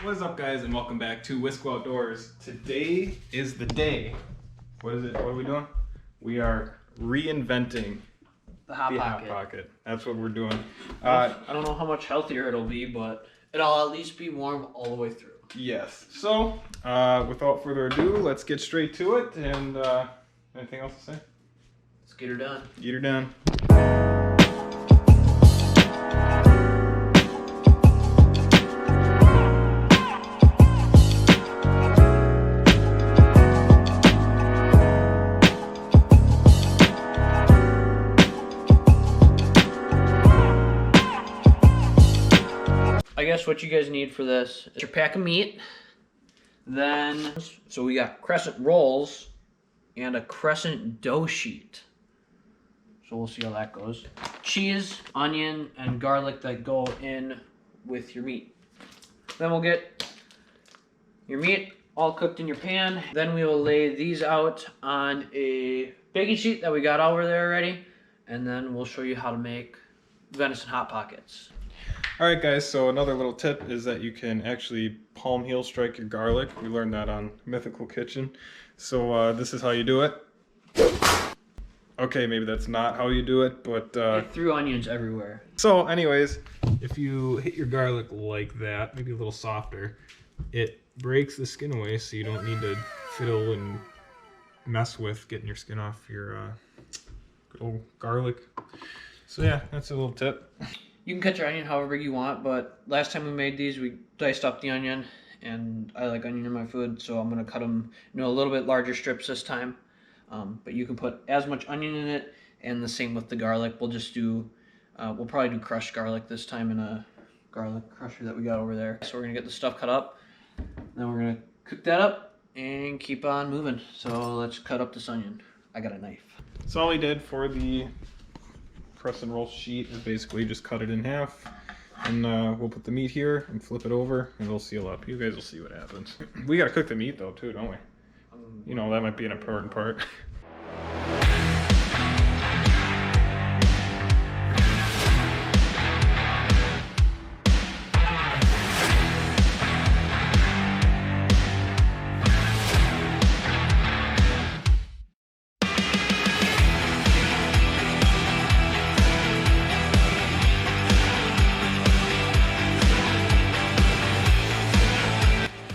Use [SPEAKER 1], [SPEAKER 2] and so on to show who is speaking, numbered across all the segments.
[SPEAKER 1] What is up, guys, and welcome back to Wisco Outdoors. Today is the day. What is it? What are we doing? We are reinventing
[SPEAKER 2] the Hot
[SPEAKER 1] Pocket. That's what we're doing.
[SPEAKER 2] I don't know how much healthier it'll be, but it'll at least be warm all the way through.
[SPEAKER 1] Yes. So, without further ado, let's get straight to it. And anything else to say?
[SPEAKER 2] Let's get her done.
[SPEAKER 1] Get her done.
[SPEAKER 2] I guess what you guys need for this is your pack of meat. Then, so we got crescent rolls and a crescent dough sheet. So we'll see how that goes. Cheese, onion, and garlic that go in with your meat. Then we'll get your meat all cooked in your pan. Then we will lay these out on a baking sheet that we got over there already. And then we'll show you how to make venison hot pockets.
[SPEAKER 1] Alright guys, so another little tip is that you can actually palm heel strike your garlic. We learned that on Mythical Kitchen. So this is how you do it. Okay, maybe that's not how you do it, but...
[SPEAKER 2] I threw onions everywhere.
[SPEAKER 1] So anyways, if you hit your garlic like that, maybe a little softer, it breaks the skin away, so you don't need to fiddle and mess with getting your skin off your good old garlic. So yeah, that's a little tip.
[SPEAKER 2] You can cut your onion however big you want, but last time we made these, we diced up the onion, and I like onion in my food, so I'm going to cut them into a little bit larger strips this time. But you can put as much onion in it, and the same with the garlic. We'll just do, we'll probably do crushed garlic this time in a garlic crusher that we got over there. So we're going to get the stuff cut up, then we're going to cook that up, and keep on moving. So let's cut up this onion. I got a knife.
[SPEAKER 1] So all we did for the crescent roll sheet is basically just cut it in half, and we'll put the meat here and flip it over, and it'll seal up. You guys will see what happens. We gotta cook the meat though too, don't we? You know, that might be an important part.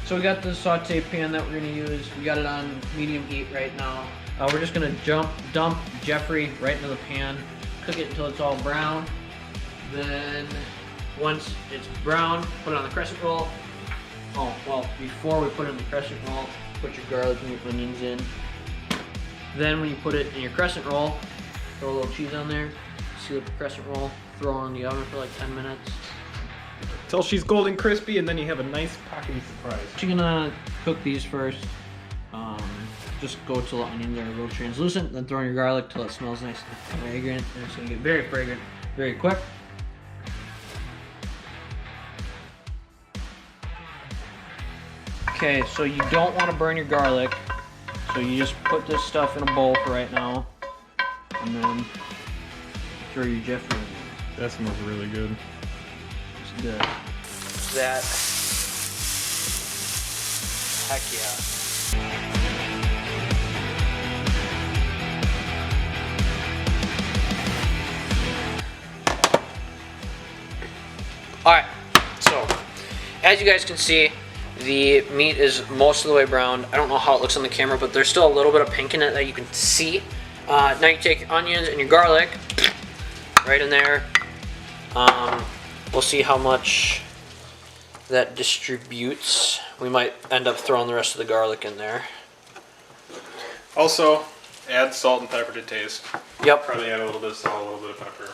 [SPEAKER 2] So we got the saute pan that we're going to use. We got it on medium heat right now. We're just going to dump Jeffrey right into the pan, cook it until it's all brown. Then once it's brown, put it on the crescent roll. Oh, well, before we put it in the crescent roll, put your garlic and your onions in. Then when you put it in your crescent roll, throw a little cheese on there, seal up the crescent roll, throw it in the oven for like 10 minutes.
[SPEAKER 1] Till she's golden crispy, and then you have a nice pockety surprise.
[SPEAKER 2] You're gonna cook these first. Just go till the onions are a little translucent, then throw in your garlic till it smells nice and fragrant. And it's gonna get very fragrant very quick. Okay, so you don't want to burn your garlic, so you just put this stuff in a bowl for right now, and then throw your Jeffrey in there.
[SPEAKER 1] That smells really good.
[SPEAKER 2] It's good. That. Heck yeah. Alright, so as you guys can see, the meat is most of the way browned. I don't know how it looks on the camera, but there's still a little bit of pink in it that you can see. Now you take your onions and your garlic right in there. We'll see how much that distributes. We might end up throwing the rest of the garlic in there.
[SPEAKER 1] Also, add salt and pepper to taste.
[SPEAKER 2] Yep.
[SPEAKER 1] Probably add a little bit of salt, a little bit of pepper.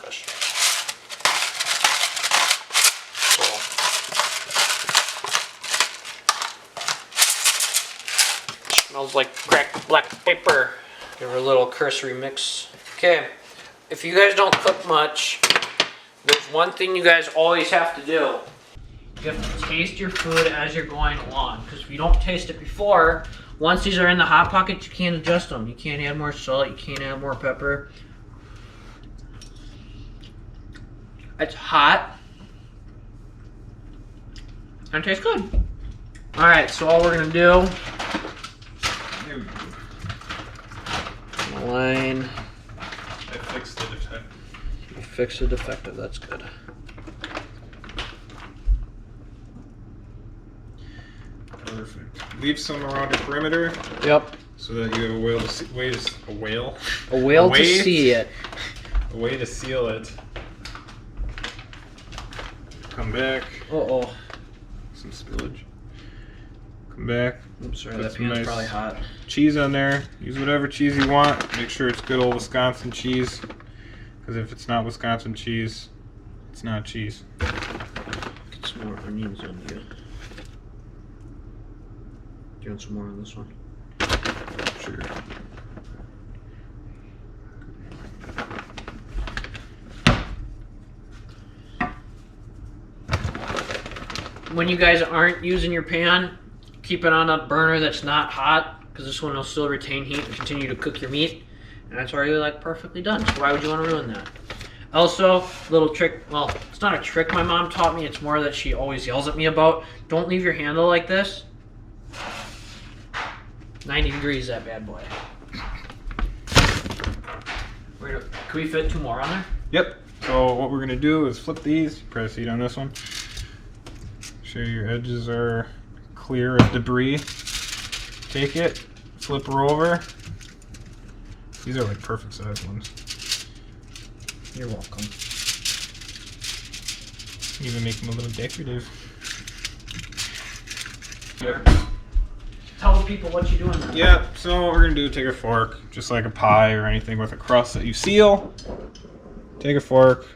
[SPEAKER 2] Smells like cracked black paper. Give her a little cursory mix. Okay, if you guys don't cook much, there's one thing you guys always have to do. You have to taste your food as you're going along, because if you don't taste it before, once these are in the Hot Pockets, you can't adjust them. You can't add more salt, you can't add more pepper. It's hot. And it tastes good. All right, so all we're gonna do, line.
[SPEAKER 1] I fixed the defect.
[SPEAKER 2] You fixed the defective. That's good.
[SPEAKER 1] Perfect. Leave some around your perimeter
[SPEAKER 2] Yep.
[SPEAKER 1] so that you have a way to see, a whale.
[SPEAKER 2] A whale to
[SPEAKER 1] way
[SPEAKER 2] see it.
[SPEAKER 1] A way to seal it. Come back.
[SPEAKER 2] Uh-oh.
[SPEAKER 1] Some spillage. Come back.
[SPEAKER 2] I'm sorry,
[SPEAKER 1] Put
[SPEAKER 2] that
[SPEAKER 1] some
[SPEAKER 2] pan's
[SPEAKER 1] nice
[SPEAKER 2] probably hot.
[SPEAKER 1] cheese on there. Use whatever cheese you want. Make sure it's good old Wisconsin cheese. Because if it's not Wisconsin cheese, it's not cheese.
[SPEAKER 2] Get some more onions on you. Do you want some more on this one?
[SPEAKER 1] Sure.
[SPEAKER 2] When you guys aren't using your pan, keep it on a burner that's not hot, because this one will still retain heat and continue to cook your meat. And that's already like perfectly done. So why would you want to ruin that? Also, little trick, well, it's not a trick my mom taught me, it's more that she always yells at me about. Don't leave your handle like this. 90 degrees, that bad boy. Can we fit 2 more on there?
[SPEAKER 1] Yep. So what we're going to do is flip these. Press heat on this one. Sure your edges are clear of debris. Take it, flip her over. These are like perfect size ones.
[SPEAKER 2] You're welcome.
[SPEAKER 1] Even make them a little decorative.
[SPEAKER 2] Tell the people what you're doing now.
[SPEAKER 1] Yeah, so what we're gonna do, take a fork, just like a pie or anything with a crust that you seal. Take a fork,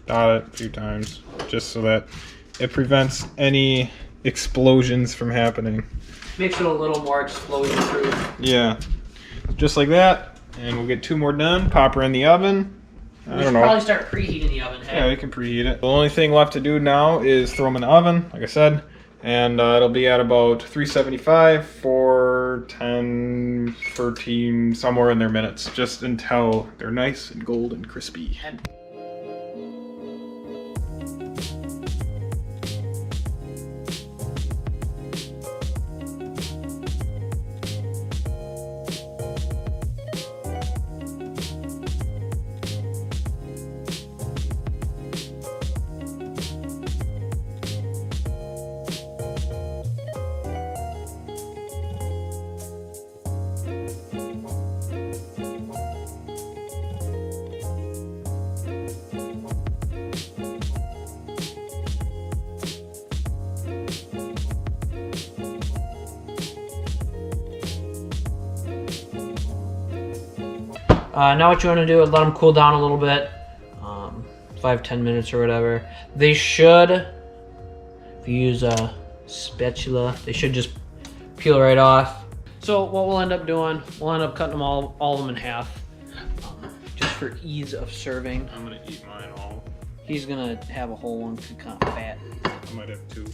[SPEAKER 1] dot it a few times, just so that it prevents any explosions from happening.
[SPEAKER 2] Makes it a little more explosion proof.
[SPEAKER 1] Yeah, just like that, and we'll get 2 more done. Pop her in the oven. I
[SPEAKER 2] We
[SPEAKER 1] don't
[SPEAKER 2] should
[SPEAKER 1] know.
[SPEAKER 2] probably start preheating the oven. Hey?
[SPEAKER 1] Yeah, we can preheat it. The only thing left to do now is throw them in the oven, like I said, and it'll be at about 375 for 10, 13, somewhere in their minutes, just until they're nice and golden crispy.
[SPEAKER 2] Now what you want to do is let them cool down a little bit, 5-10 minutes or whatever. They should, if you use a spatula, they should just peel right off. So what we'll end up doing, we'll end up cutting them all of them in half, just for ease of serving.
[SPEAKER 1] I'm gonna eat mine all.
[SPEAKER 2] He's gonna have a whole one, cause kind of fat.
[SPEAKER 1] I might have 2.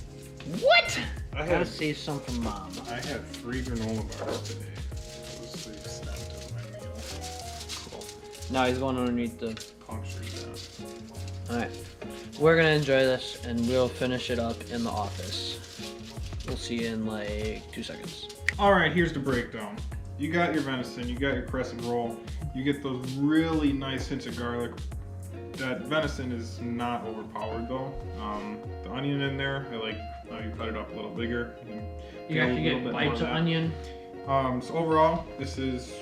[SPEAKER 2] What?
[SPEAKER 1] I
[SPEAKER 2] Gotta
[SPEAKER 1] had
[SPEAKER 2] save some for mom.
[SPEAKER 1] 3 granola bars today. That was the extent of my meal. Cool.
[SPEAKER 2] Now he's going underneath the.
[SPEAKER 1] Punctured that.
[SPEAKER 2] Alright, we're gonna enjoy this and we'll finish it up in the office. We'll see you in like 2 seconds.
[SPEAKER 1] Alright, here's the breakdown. You got your venison, you got your crescent roll, you get those really nice hints of garlic. That venison is not overpowered though. The onion in there, I like how you cut it up a little bigger.
[SPEAKER 2] You actually get bites of onion.
[SPEAKER 1] So overall, this is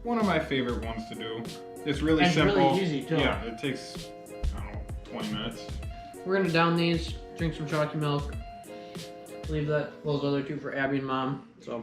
[SPEAKER 1] one of my favorite ones to do. It's really
[SPEAKER 2] And
[SPEAKER 1] simple.
[SPEAKER 2] really easy too.
[SPEAKER 1] Yeah, it takes, I don't know, 20 minutes.
[SPEAKER 2] We're gonna down these, drink some chalky milk. Leave those other 2 for Abby and Mom. So